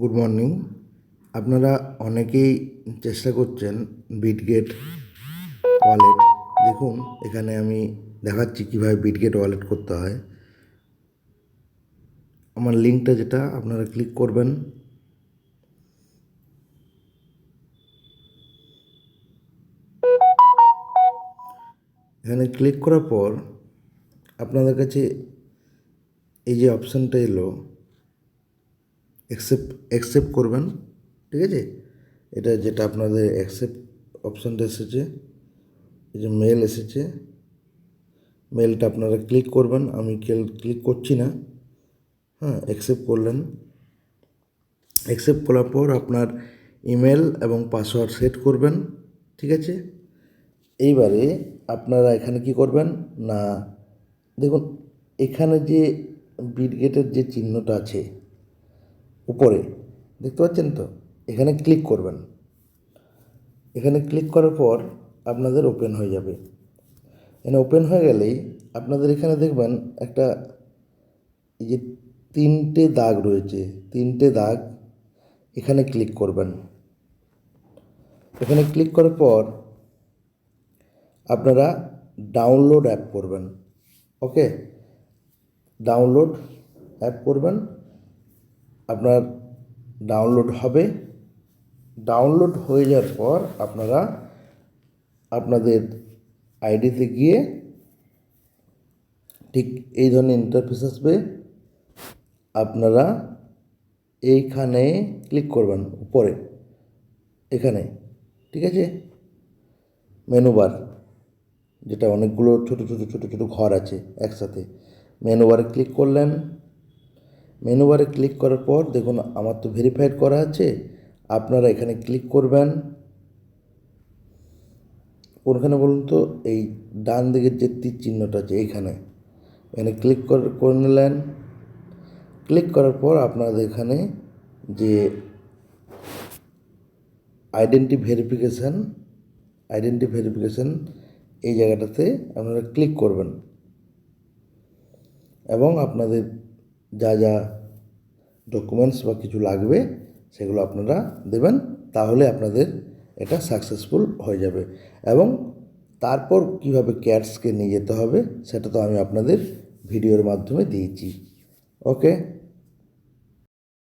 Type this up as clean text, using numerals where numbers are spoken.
Good morning. আপনারা অনেকেই চেষ্টা করছেন বিটগেট ওয়ালেট। দেখুন, এখানে আমি দেখাচ্ছি কীভাবে বিটগেট ওয়ালেট করতে হয়। আমার লিঙ্কটা যেটা আপনারা ক্লিক করবেন, এখানে ক্লিক করার পর আপনাদের কাছে এই যে অপশানটা এলো, অ্যাকসেপ্ট করবেন। ঠিক আছে, এটা যেটা আপনাদের অ্যাকসেপ্ট অপশানটা এসেছে, এই যে মেল এসেছে, মেলটা আপনারা ক্লিক করবেন। আমি ক্লিক করছি না। হ্যাঁ, অ্যাকসেপ্ট করলেন। অ্যাকসেপ্ট করার পর আপনার ইমেল এবং পাসওয়ার্ড সেট করবেন। ঠিক আছে, এইবারে আপনারা এখানে কি করবেন না, দেখুন এখানে যে বিটগেটের যে চিহ্নটা আছে উপরে, দেখতে পাচ্ছেন তো, এখানে ক্লিক করবেন। এখানে ক্লিক করার পর আপনাদের ওপেন হয়ে যাবে। এখানে ওপেন হয়ে গেলেই আপনাদের এখানে দেখবেন একটা এই যে তিনটে দাগ রয়েছে, তিনটে দাগ, এখানে ক্লিক করবেন। এখানে ক্লিক করার পর আপনারা ডাউনলোড অ্যাপ করবেন। ওকে, ডাউনলোড অ্যাপ করবেন। আপনার ডাউনলোড হবে। ডাউনলোড হয়ে যাওয়ার পর আপনারা আপনাদের আইডিতে গিয়ে ঠিক এই ধরনের ইন্টারফেস আসবে। আপনারা এইখানে ক্লিক করবেন উপরে, এখানে। ঠিক আছে, মেনু বার, যেটা অনেকগুলো ছোটো ছোটো ছোটো ছোটো ঘর আছে একসাথে, মেনু বারে ক্লিক করলেন। মেনু বারে ক্লিক করার পর দেখুন আমার তো ভেরিফাইড করা আছে। আপনারা এখানে ক্লিক করবেন। কোনখানে বলুন তো, এই ডান দিকের যে তীর চিহ্নটা আছে এইখানে, এখানে ক্লিক করে নিলেন। ক্লিক করার পর আপনাদের এখানে যে আইডেন্টি ভেরিফিকেশান এই জায়গাটাতে আপনারা ক্লিক করবেন এবং আপনাদের যা যা ডকুমেন্টস বা কিছু লাগবে সেগুলো আপনারা দেবেন। তাহলে আপনাদের এটা সাকসেসফুল হয়ে যাবে। এবং তারপর কীভাবে ক্যাটসকে নিয়ে যেতে হবে সেটা তো আমি আপনাদের ভিডিওর মাধ্যমে দিয়েছি। ওকে।